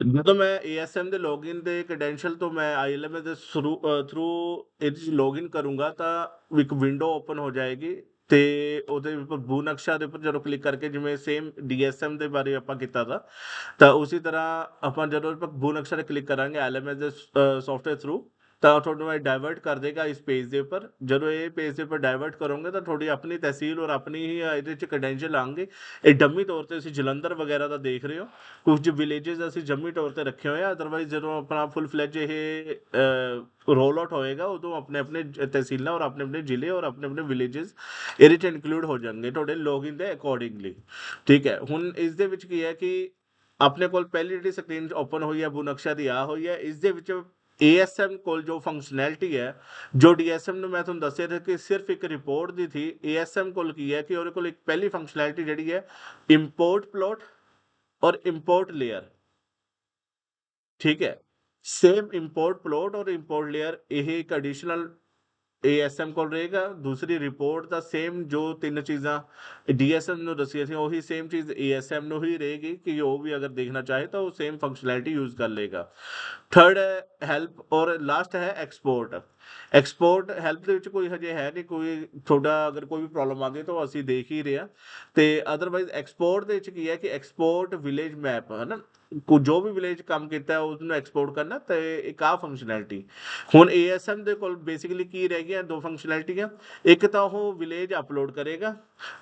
ਜਦੋਂ ਮੈਂ ਏਐਸਐਮ ਦੇ ਲੌਗਇਨ ਦੇ ਕ੍ਰੈਡੈਂਸ਼ੀਅਲ ਤੋਂ ਮੈਂ ਆਈਐਲਐਮਐਸ ਦੇ ਥਰੂ ਇਹਦੇ 'ਚ ਲੌਗਇਨ ਕਰੂੰਗਾ ਤਾਂ ਇੱਕ ਵਿੰਡੋ ਓਪਨ ਹੋ ਜਾਏਗੀ ਤੇ ਉਹਦੇ ਉੱਪਰ ਭੂ ਨਕਸ਼ਾ ਦੇ ਉੱਪਰ ਜਦੋਂ ਕਲਿੱਕ ਕਰਕੇ ਜਿਵੇਂ ਸੇਮ ਡੀਐਸਐਮ ਦੇ ਬਾਰੇ ਆਪਾਂ ਕੀਤਾ ਤਾਂ ਉਸੇ ਤਰ੍ਹਾਂ ਆਪਾਂ ਜਦੋਂ ਭੂ ਨਕਸ਼ਾ 'ਤੇ ਕਲਿੱਕ ਕਰਾਂਗੇ ਐਲਐਮਐਸ ਦੇ ਸੌਫਟਵੇਅਰ ਥਰੂ ਤਾਂ ਤੁਹਾਨੂੰ ਇਹ ਡਾਇਵਰਟ ਕਰ ਦੇਗਾ ਇਸ ਪੇਜ ਦੇ ਉੱਪਰ। ਜਦੋਂ ਇਹ ਪੇਜ ਦੇ ਉੱਪਰ ਡਾਇਵਰਟ ਕਰੋਗੇ ਤਾਂ ਤੁਹਾਡੀ ਆਪਣੀ ਤਹਿਸੀਲ ਔਰ ਆਪਣੀ ਹੀ ਇਹਦੇ 'ਚ ਕ੍ਰੈਡੈਂਸ਼ੀਅਲ ਆਉਣਗੇ। ਇਹ ਡੰਮੀ ਤੌਰ 'ਤੇ ਅਸੀਂ ਜਲੰਧਰ ਵਗੈਰਾ ਦਾ ਦੇਖ ਰਹੇ ਹੋ, ਕੁਝ ਵਿਲੇजेस ਅਸੀਂ ਜੰਮੀ ਤੌਰ 'ਤੇ ਰੱਖੇ ਹੋਏ ਆ। ਅਦਰਵਾਈਜ਼ ਜਦੋਂ ਆਪਣਾ ਫੁੱਲ ਫਲੈਜ ਇਹ ਰੋਲ ਆਊਟ ਹੋਏਗਾ ਉਦੋਂ ਆਪਣੇ ਆਪਣੇ ਤਹਿਸੀਲਾਂ ਔਰ ਆਪਣੇ ਆਪਣੇ ਜ਼ਿਲ੍ਹੇ ਔਰ ਆਪਣੇ ਆਪਣੇ ਵਿਲੇजेस ਇਹਦੇ 'ਚ ਇਨਕਲੂਡ ਹੋ ਜਾਣਗੇ ਤੁਹਾਡੇ ਲੌਗਇਨ ਦੇ ਅਕੋਰਡਿੰਗਲੀ। ਠੀਕ ਹੈ, ਹੁਣ ਇਸ ਦੇ ਵਿੱਚ ਕੀ ਹੈ ਕਿ ਆਪਣੇ ਕੋਲ ਪਹਿਲੀ ਜਿਹੜੀ ਸਕਰੀਨ ਓਪਨ ਹੋਈ ਹੈ ਭੂ ਨਕਸ਼ਾ ਦੀ ਆ ਹੋਈ ਹੈ। ਇਸ ਦੇ ਵਿੱਚ ਏਐਸਐਮ ਕੋਲ ਜੋ ਫੰਕਸ਼ਨੈਲਿਟੀ ਹੈ, ਜੋ ਡੀਐਸਐਮ ਨੂੰ ਮੈਂ ਤੁਹਾਨੂੰ ਦੱਸਿਆ ਸੀ ਕਿ ਸਿਰਫ ਇੱਕ ਰਿਪੋਰਟ ਦੀ ਥੀ, ਏਐਸਐਮ ਕੋਲ ਕੀ ਹੈ ਕਿ ਉਹਦੇ ਕੋਲ ਇੱਕ ਪਹਿਲੀ ਫੰਕਸ਼ਨੈਲਿਟੀ ਜਿਹੜੀ ਹੈ ਇੰਪੋਰਟ ਪਲੋਟ और इंपोर्ट लेयर। ठीक है, सेम इंपोर्ट प्लॉट और इंपोर्ट लेयर ਇਹ ਇੱਕ ਐਡੀਸ਼ਨਲ ਏਐਸਐਮ ਕੋਲ ਰਹੇਗਾ। ਦੂਸਰੀ ਰਿਪੋਰਟ ਦਾ ਸੇਮ ਜੋ ਤਿੰਨ ਚੀਜ਼ਾਂ ਡੀਐਸਐਮ ਨੂੰ ਦੱਸੀਆਂ ਸੀ ਉਹੀ ਸੇਮ ਚੀਜ਼ ਏਐਸਐਮ ਨੂੰ ਹੀ ਰਹੇਗੀ ਕਿ ਉਹ ਵੀ ਅਗਰ ਦੇਖਣਾ ਚਾਹੇ ਤਾਂ ਉਹ ਸੇਮ ਫੰਕਸ਼ਨੈਲਿਟੀ ਯੂਜ਼ ਕਰ ਲੇਗਾ। ਥਰਡ ਹੈ ਹੈਲਪ ਔਰ ਲਾਸਟ ਹੈ ਐਕਸਪੋਰਟ। ਐਕਸਪੋਰਟ ਹੈਲਪ ਦੇ ਵਿੱਚ ਕੋਈ ਹਜੇ ਹੈ ਨਹੀਂ, ਕੋਈ ਤੁਹਾਡਾ ਅਗਰ ਕੋਈ ਵੀ ਪ੍ਰੋਬਲਮ ਆਉਂਦੀ ਹੈ ਤਾਂ ਉਹ ਅਸੀਂ ਦੇਖ ਹੀ ਰਹੇ ਹਾਂ। ਤੇ ਅਦਰਵਾਈਜ਼ ਐਕਸਪੋਰਟ ਦੇ ਵਿੱਚ ਕੀ ਹੈ ਕਿ ਐਕਸਪੋਰਟ ਵਿਲੇਜ ਮੈਪ ਹੈ ਨਾ, ਜੋ ਵੀ ਵਿਲੇਜ ਕੰਮ ਕੀਤਾ ਉਸਨੂੰ ਐਕਸਪੋਰਟ ਕਰਨਾ ਤੇ ਇੱਕ ਆ ਫੰਕਸ਼ਨੈਲਿਟੀ। ਹੁਣ ਏਐਸਐਮ ਦੇ ਕੋਲ ਬੇਸਿਕਲੀ ਕੀ ਰਹਿ ਗਈਆਂ, ਦੋ ਫੰਕਸ਼ਨੈਲਿਟੀਆਂ। ਇੱਕ ਤਾਂ ਉਹ ਵਿਲੇਜ ਅਪਲੋਡ ਕਰੇਗਾ,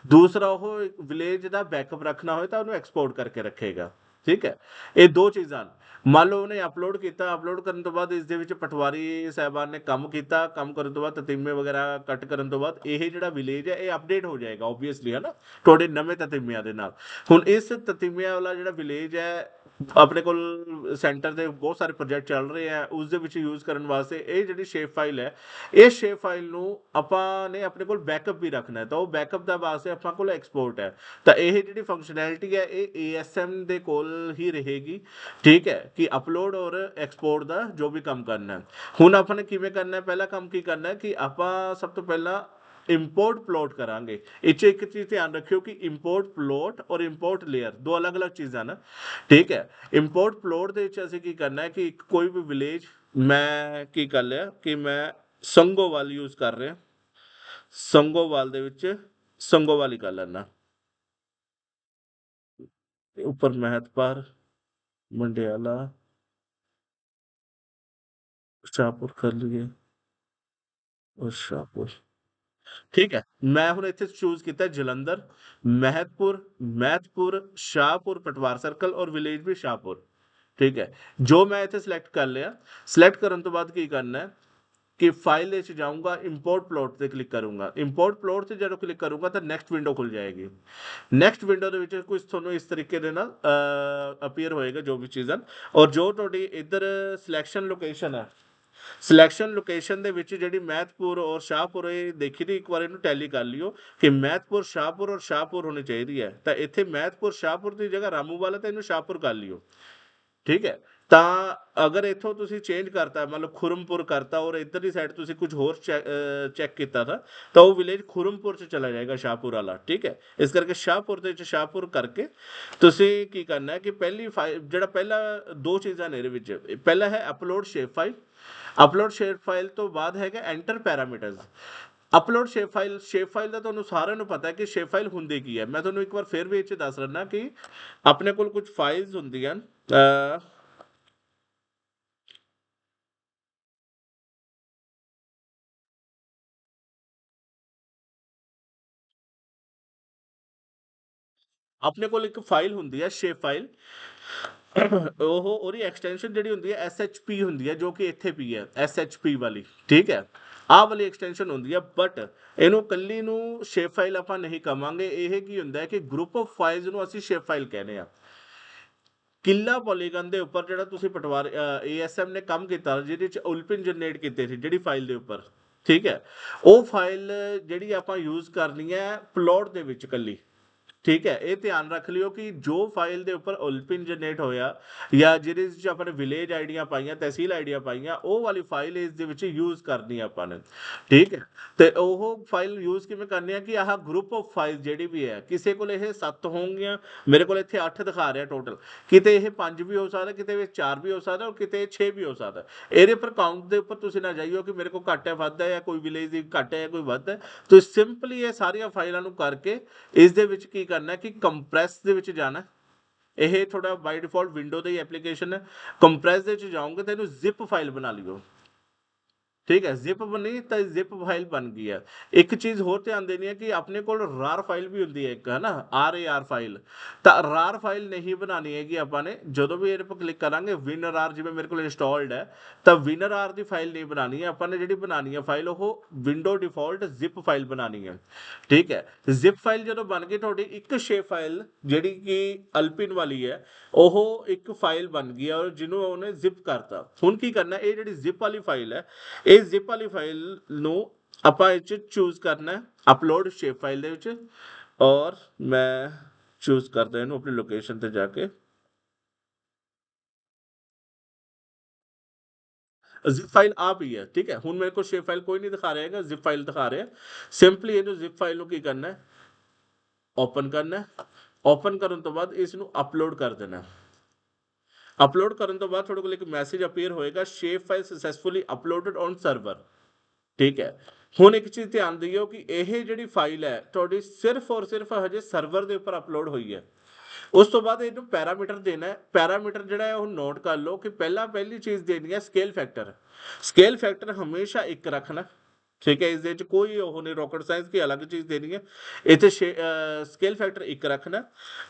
ਦੂਸਰਾ ਉਹ ਵਿਲੇਜ ਦਾ ਬੈਕਅਪ ਰੱਖਣਾ ਹੋਏ ਤਾਂ ਉਹਨੂੰ ਐਕਸਪੋਰਟ ਕਰਕੇ ਰੱਖੇਗਾ। ਠੀਕ ਹੈ, ਇਹ ਦੋ ਚੀਜ਼ਾਂ। ਮੰਨ ਲਓ ਉਹਨੇ ਅਪਲੋਡ ਕੀਤਾ, ਅਪਲੋਡ ਕਰਨ ਤੋਂ ਬਾਅਦ ਇਸ ਦੇ ਵਿੱਚ ਪਟਵਾਰੀ ਸਾਹਿਬਾਨ ਨੇ ਕੰਮ ਕੀਤਾ, ਕੰਮ ਕਰਨ ਤੋਂ ਬਾਅਦ ਤਤੀਮੇ ਵਗੈਰਾ ਕੱਟ ਕਰਨ ਤੋਂ ਬਾਅਦ ਇਹ ਜਿਹੜਾ ਵਿਲੇਜ ਹੈ ਇਹ ਅਪਡੇਟ ਹੋ ਜਾਏਗਾ ਓਬਵੀਅਸਲੀ, ਹੈ ਨਾ, ਤੁਹਾਡੇ ਨਵੇਂ ਤਤੀਮਿਆਂ ਦੇ ਨਾਲ। ਹੁਣ ਇਸ ਤਤੀਮਿਆਂ ਵਾਲਾ ਜਿਹੜਾ ਵਿਲੇਜ ਹੈ ਆਪਣੇ ਕੋਲ ਸੈਂਟਰ ਦੇ ਬਹੁਤ ਸਾਰੇ ਪ੍ਰੋਜੈਕਟ ਚੱਲ ਰਹੇ ਆ, ਉਸ ਦੇ ਵਿੱਚ ਯੂਜ਼ ਕਰਨ ਵਾਸਤੇ ਇਹ ਜਿਹੜੀ ਸ਼ੇਪ ਫਾਈਲ ਹੈ, ਇਸ ਸ਼ੇਪ ਫਾਈਲ ਨੂੰ ਆਪਾਂ ਨੇ ਆਪਣੇ ਕੋਲ ਬੈਕਅਪ ਵੀ ਰੱਖਣਾ ਹੈ ਤਾਂ ਉਹ ਬੈਕਅਪ ਦਾ ਵਾਸਤੇ ਆਪਾਂ ਕੋਲ ਐਕਸਪੋਰਟ ਹੈ। ਤਾਂ ਇਹ ਜਿਹੜੀ ਫੰਕਸ਼ਨੈਲਿਟੀ ਹੈ ਇਹ ਏਐਸਐਮ ਦੇ ਕੋਲ ਹੀ ਰਹੇਗੀ। ਠੀਕ ਹੈ, ਕਿ ਅਪਲੋਡ ਔਰ ਐਕਸਪੋਰਟ ਦਾ ਜੋ ਵੀ ਕੰਮ ਕਰਨਾ ਹੈ। ਹੁਣ ਆਪਾਂ ਨੇ ਕਿਵੇਂ ਕਰਨਾ ਹੈ, ਪਹਿਲਾ ਕੰਮ ਕੀ ਕਰਨਾ ਹੈ ਕਿ ਆਪਾਂ ਸਭ ਤੋਂ ਪਹਿਲਾਂ ਇੰਪੋਰਟ ਪਲੋਟ ਕਰਾਂਗੇ। ਇਹ 'ਚ ਇੱਕ ਚੀਜ਼ ਧਿਆਨ ਰੱਖਿਓ ਕਿ ਇੰਪੋਰਟ ਪਲੋਟ ਔਰ ਇੰਪੋਰਟ ਲੇਅਰ ਦੋ ਅਲੱਗ-ਅਲੱਗ ਚੀਜ਼ਾਂ ਨੇ। ਠੀਕ ਹੈ, ਇੰਪੋਰਟ ਪਲੋਟ ਦੇ ਵਿੱਚ ਅਸੀਂ ਕੀ ਕਰਨਾ ਹੈ ਕਿ ਕੋਈ ਵੀ ਵਿਲੇਜ ਮੈਂ ਕੀ ਕਰ ਲਿਆ ਕਿ ਮੈਂ ਸੰਗੋਵਾਲ ਯੂਜ਼ ਕਰ ਰਿਹਾ, ਸੰਗੋਵਾਲ ਦੇ ਵਿੱਚ ਸੰਗੋਵਾਲ ਹੀ ਕਰ ਲੈਣਾ। ਉੱਪਰ ਮਹਿਤਪੁਰ, ਮੰਡਿਆਲਾ, ਸ਼ਾਹਪੁਰ ਕਰ ਲਈਏ ਔਰ ਸ਼ਾਹਪੁਰ। ਠੀਕ ਹੈ, ਮੈਂ ਹੁਣ ਇੱਥੇ ਚੂਜ਼ ਕੀਤਾ ਜਲੰਧਰ, ਮਹਿਤਪੁਰ, ਸ਼ਾਹਪੁਰ ਪਟਵਾਰ ਸਰਕਲ ਔਰ ਵਿਲੇਜ ਵੀ ਸ਼ਾਹਪੁਰ। ਠੀਕ ਹੈ, ਜੋ ਮੈਂ ਇੱਥੇ ਸਿਲੈਕਟ ਕਰ ਲਿਆ। ਸਿਲੈਕਟ ਕਰਨ ਤੋਂ ਬਾਅਦ ਕੀ ਕਰਨਾ ਹੈ ਕਿ ਫਾਈਲ ਦੇ ਵਿੱਚ ਜਾਊਂਗਾ, ਇੰਪੋਰਟ ਪਲੋਟ ਤੇ ਕਲਿੱਕ ਕਰੂੰਗਾ। ਇੰਪੋਰਟ ਪਲੋਟ ਤੇ ਜਦੋਂ ਕਲਿੱਕ ਕਰੂੰਗਾ ਤਾਂ ਨੈਕਸਟ ਵਿੰਡੋ ਖੁੱਲ ਜਾਏਗੀ। ਨੈਕਸਟ ਵਿੰਡੋ ਦੇ ਵਿੱਚ ਕੁਝ ਤੁਹਾਨੂੰ ਇਸ ਤਰੀਕੇ ਦੇ ਨਾਲ ਅਪੀਅਰ ਹੋਏਗਾ ਜੋ ਵੀ ਚੀਜ਼ਾਂ, ਔਰ ਜੋ ਤੁਹਾਡੀ ਇੱਧਰ ਸਿਲੈਕਸ਼ਨ ਲੋਕੇਸ਼ਨ ਹੈ, ਸਿਲੈਕਸ਼ਨ ਲੋਕੇਸ਼ਨ ਦੇ ਵਿੱਚ ਜਿਹੜੀ ਮਹਿਤਪੁਰ ਔਰ ਸ਼ਾਹਪੁਰ ਇਹ ਦੇਖੀ ਦੀ, ਇੱਕ ਵਾਰ ਇਹਨੂੰ ਟੈਲੀ ਕਰ ਲਿਓ ਕਿ ਮਹਿਤਪੁਰ ਸ਼ਾਹਪੁਰ ਔਰ ਸ਼ਾਹਪੁਰ ਹੋਣੀ ਚਾਹੀਦੀ ਹੈ। ਤਾਂ ਇੱਥੇ ਮਹਿਤਪੁਰ ਸ਼ਾਹਪੁਰ ਦੀ ਜਗ੍ਹਾ ਰਾਮੂਵਾਲਾ ਤਾਂ ਇਹਨੂੰ ਸ਼ਾਹਪੁਰ ਕਰ ਲਿਓ। ਠੀਕ ਹੈ, ਤਾਂ ਅਗਰ ਇੱਥੋਂ ਤੁਸੀਂ ਚੇਂਜ ਕਰਤਾ, ਮੰਨ ਲਓ ਖੁਰਮਪੁਰ ਕਰਤਾ ਔਰ ਇੱਧਰਲੀ ਸਾਈਡ ਤੁਸੀਂ ਕੁਝ ਹੋਰ ਚੈੱਕ ਕੀਤਾ ਤਾਂ ਉਹ ਵਿਲੇਜ ਖੁਰਮਪੁਰ 'ਚ ਚਲਾ ਜਾਏਗਾ ਸ਼ਾਹਪੁਰ ਵਾਲਾ। ਠੀਕ ਹੈ, ਇਸ ਕਰਕੇ ਸ਼ਾਹਪੁਰ ਦੇ ਵਿੱਚ ਸ਼ਾਹਪੁਰ ਕਰਕੇ ਤੁਸੀਂ ਕੀ ਕਰਨਾ ਹੈ ਕਿ ਪਹਿਲੀ ਫਾਈਲ ਜਿਹੜਾ ਪਹਿਲਾ ਦੋ ਚੀਜ਼ਾਂ ਨੇ ਇਹਦੇ ਵਿੱਚ, ਪਹਿਲਾ ਹੈ upload shape file. Upload shape file ਤੋਂ ਬਾਅਦ ਹੈਗਾ enter parameters. Upload shape file ਦਾ ਤੁਹਾਨੂੰ ਸਾਰਿਆਂ ਨੂੰ ਪਤਾ ਹੈ ਕਿ ਸ਼ੇਪ ਫਾਈਲ ਹੁੰਦੀ ਕੀ ਹੈ। ਮੈਂ ਤੁਹਾਨੂੰ ਇੱਕ ਵਾਰ ਫਿਰ ਵੀ ਇਹ 'ਚ ਦੱਸ ਦਿੰਦਾ ਕਿ ਆਪਣੇ ਕੋਲ ਕੁਝ ਫਾਈਲਸ ਹੁੰਦੀਆਂ ਆਪਣੇ ਕੋਲ ਇੱਕ ਫਾਈਲ ਹੁੰਦੀ ਹੈ ਸ਼ੇਪ ਫਾਈਲ, ਉਹ ਉਹਦੀ ਐਕਸਟੈਂਸ਼ਨ ਜਿਹੜੀ ਹੁੰਦੀ ਹੈ ਐਸਐਚਪੀ ਹੁੰਦੀ ਹੈ, ਜੋ ਕਿ ਇੱਥੇ ਪੀ ਹੈ ਐਸਐਚਪੀ ਵਾਲੀ। ਠੀਕ ਹੈ, ਆਹ ਵਾਲੀ ਐਕਸਟੈਂਸ਼ਨ ਹੁੰਦੀ ਹੈ, ਬਟ ਇਹਨੂੰ ਕੱਲੀ ਨੂੰ ਸ਼ੇਪ ਫਾਈਲ ਆਪਾਂ ਨਹੀਂ ਕਵਾਂਗੇ। ਇਹ ਕੀ ਹੁੰਦਾ ਹੈ ਕਿ ਗਰੁੱਪ ਆਫ ਫਾਈਲਸ ਨੂੰ ਅਸੀਂ ਸ਼ੇਪ ਫਾਈਲ ਕਹਿੰਦੇ ਆ। ਕਿੱਲਾ ਪੋਲੀਗਨ ਦੇ ਉੱਪਰ ਜਿਹੜਾ ਤੁਸੀਂ ਪਟਵਾਰ ਏਐਸਐਮ ਨੇ ਕੰਮ ਕੀਤਾ ਜਿਹਦੇ ਵਿੱਚ ਉਲਪਿਨ ਜਨਰੇਟ ਕੀਤੇ ਸੀ ਜਿਹੜੀ ਫਾਈਲ ਦੇ ਉੱਪਰ। ਠੀਕ ਹੈ, ਉਹ ਫਾਈਲ ਜਿਹੜੀ ਆਪਾਂ ਯੂਜ਼ ਕਰਨੀ ਹੈ ਪਲੋਟ ਦੇ ਵਿੱਚ ਕੱਲੀ। ਠੀਕ ਹੈ, ਇਹ ਧਿਆਨ ਰੱਖ ਲਿਓ ਕਿ ਜੋ ਫਾਈਲ ਦੇ ਉੱਪਰ ਓਲਪਿਨ ਜਨਰੇਟ ਹੋਇਆ ਜਾਂ ਜਿਹਦੇ ਵਿੱਚ ਆਪਾਂ ਨੇ ਵਿਲੇਜ ਆਈਡੀਆਂ ਪਾਈਆਂ, ਤਹਿਸੀਲ ਆਈਡੀਆਂ ਪਾਈਆਂ, ਉਹ ਵਾਲੀ ਫਾਈਲ ਇਸ ਦੇ ਵਿੱਚ ਯੂਜ਼ ਕਰਨੀ ਆ ਆਪਾਂ ਨੇ। ਠੀਕ ਹੈ, ਤੇ ਉਹ ਫਾਈਲ ਯੂਜ਼ ਕਿਵੇਂ ਕਰਨੀ ਆ ਕਿ ਆਹ ਗਰੁੱਪ ਆਫ ਫਾਈਲ ਜਿਹੜੀ ਵੀ ਹੈ, ਕਿਸੇ ਕੋਲ ਇਹ 7 ਹੋਣਗੀਆਂ, ਮੇਰੇ ਕੋਲ ਇੱਥੇ 8 ਦਿਖਾ ਰਿਹਾ ਟੋਟਲ, ਕਿਤੇ ਇਹ 5 ਵੀ ਹੋ ਸਕਦਾ, ਕਿਤੇ ਇਹ 4 ਵੀ ਹੋ ਸਕਦਾ, ਔਰ ਕਿਤੇ 6 ਵੀ ਹੋ ਸਕਦਾ। ਇਹਦੇ ਪਰ ਕਾਊਂਟ ਦੇ ਉੱਪਰ ਤੁਸੀਂ ਨਾ ਜਾਈਓ ਕਿ ਮੇਰੇ ਕੋਲ ਘੱਟ ਹੈ, ਵੱਧ ਹੈ, ਜਾਂ ਕੋਈ ਵਿਲੇਜ ਦੀ ਘੱਟ ਹੈ ਜਾਂ ਕੋਈ ਵੱਧ ਹੈ। ਤੁਸੀਂ ਸਿੰਪਲੀ ਇਹ ਸਾਰੀਆਂ ਫਾਈਲਾਂ ਨੂੰ ਕਰਕੇ ਇਸ ਦੇ ਵਿੱਚ ਕੀ ਕਰਨਾ ਕਿ ਕੰਪਰੈਸ ਦੇ ਵਿੱਚ ਜਾਣਾ। ਇਹ ਤੁਹਾਡਾ ਬਾਈ ਡਿਫਾਲਟ ਵਿੰਡੋ ਦੀ ਐਪਲੀਕੇਸ਼ਨ ਹੈ। ਕੰਪਰੈਸ ਦੇ ਵਿੱਚ ਜਾਓਗੇ ਤਾਂ ਇਹਨੂੰ ਜ਼ਿਪ ਫਾਈਲ ਬਣਾ ਲਿਓ। ਠੀਕ ਹੈ, ਜ਼ਿਪ ਬਣੀ ਤਾਂ ਜ਼ਿਪ ਫਾਈਲ ਬਣ ਗਈ ਹੈ। ਇੱਕ ਚੀਜ਼ ਹੋਰ ਧਿਆਨ ਦੇਣੀ ਹੈ ਕਿ ਆਪਣੇ ਕੋਲ ਰਾਰ ਫਾਈਲ ਵੀ ਹੁੰਦੀ ਹੈ ਇੱਕ, ਹੈ ਨਾ, RAR ਫਾਈਲ। ਤਾਂ ਰਾਰ ਫਾਈਲ ਨਹੀਂ ਬਣਾਉਣੀ ਹੈਗੀ ਆਪਾਂ ਨੇ। ਜਦੋਂ ਵੀ ਇਹਦੇ 'ਤੇ ਕਲਿੱਕ ਕਰਾਂਗੇ WinRAR, ਜਿਵੇਂ ਮੇਰੇ ਕੋਲ ਇੰਸਟਾਲਡ ਹੈ, ਤਾਂ WinRAR ਦੀ ਫਾਈਲ ਨਹੀਂ ਬਣਾਉਣੀ ਹੈ ਆਪਾਂ ਨੇ। ਜਿਹੜੀ ਬਣਾਉਣੀ ਹੈ ਫਾਈਲ, ਉਹ ਵਿੰਡੋ ਡਿਫਾਲਟ ਜ਼ਿਪ ਫਾਈਲ ਬਣਾਉਣੀ ਹੈ। ਠੀਕ ਹੈ, ਜ਼ਿਪ ਫਾਈਲ ਜਦੋਂ ਬਣ ਗਈ ਤੁਹਾਡੀ, ਇੱਕ ਸ਼ੇਪ ਫਾਈਲ ਜਿਹੜੀ ਕਿ ਅਲਪਿਨ ਵਾਲੀ ਹੈ, ਉਹ ਇੱਕ ਫਾਈਲ ਬਣ ਗਈ ਔਰ ਜਿਹਨੂੰ ਉਹਨੇ ਜ਼ਿਪ ਕਰਤਾ। ਹੁਣ ਕੀ ਕਰਨਾ, ਇਹ ਜਿਹੜੀ ਜ਼ਿਪ ਵਾਲੀ ਫਾਈਲ ਹੈ, ਇਹ ਜ਼ਿਪ ਵਾਲੀ ਫਾਈਲ ਨੂੰ ਆਪਾਂ ਇਹ 'ਚ ਚੂਜ਼ ਕਰਨਾ ਅਪਲੋਡ ਸ਼ੇਪ ਫਾਈਲ ਦੇ ਵਿੱਚ। ਔਰ ਮੈਂ ਚੂਜ਼ ਕਰਦਾ ਇਹਨੂੰ ਆਪਣੀ ਲੋਕੇਸ਼ਨ ਤੇ ਜਾ ਕੇ। ਜ਼ਿਪ ਫਾਈਲ ਆ ਪਈ ਹੈ। ਠੀਕ ਹੈ, ਹੁਣ ਮੇਰੇ ਕੋਲ ਸ਼ੇਪ ਫਾਈਲ ਕੋਈ ਨਹੀਂ ਦਿਖਾ ਰਿਹਾ ਹੈਗਾ, ਜ਼ਿਪ ਫਾਈਲ ਦਿਖਾ ਰਿਹਾ। ਸਿੰਪਲੀ ਇਹਨੂੰ ਜ਼ਿਪ ਫਾਈਲ ਨੂੰ ਕੀ ਕਰਨਾ, ਓਪਨ ਕਰਨਾ। ਓਪਨ ਕਰਨ ਤੋਂ ਬਾਅਦ ਇਸ ਨੂੰ ਅਪਲੋਡ ਕਰ ਦੇਣਾ। ਅਪਲੋਡ ਕਰਨ ਤੋਂ ਬਾਅਦ ਤੁਹਾਡੇ ਕੋਲ ਇੱਕ ਮੈਸੇਜ ਅਪੀਅਰ ਹੋਏਗਾ, shape file successfully uploaded on server. ਠੀਕ ਹੈ, ਹੁਣ ਇੱਕ ਚੀਜ਼ ਧਿਆਨ ਦਿਓ ਕਿ ਇਹ ਜਿਹੜੀ ਫਾਈਲ ਹੈ ਤੁਹਾਡੀ ਸਿਰਫ ਔਰ ਸਿਰਫ ਹਜੇ ਸਰਵਰ ਦੇ ਉੱਪਰ ਅਪਲੋਡ ਹੋਈ ਹੈ। ਉਸ ਤੋਂ ਬਾਅਦ ਇਹਨੂੰ ਪੈਰਾਮੀਟਰ ਦੇਣਾ ਹੈ। ਪੈਰਾਮੀਟਰ ਜਿਹੜਾ ਹੈ ਉਹ ਨੋਟ ਕਰ ਲਓ ਕਿ ਪਹਿਲੀ ਚੀਜ਼ ਦੇਣੀ ਹੈ ਸਕੇਲ ਫੈਕਟਰ। ਸਕੇਲ ਫੈਕਟਰ ਹਮੇਸ਼ਾ 1 ਰੱਖਣਾ। ਠੀਕ ਹੈ, ਇਸ ਦੇ ਵਿੱਚ ਕੋਈ ਉਹ ਨਹੀਂ ਰੌਕਟ ਸਾਇੰਸ ਕੀ ਅਲੱਗ ਚੀਜ਼ ਦੇਣੀ ਹੈ। ਇੱਥੇ ਸਕੇਲ ਫੈਕਟਰ 1 ਰੱਖਣਾ।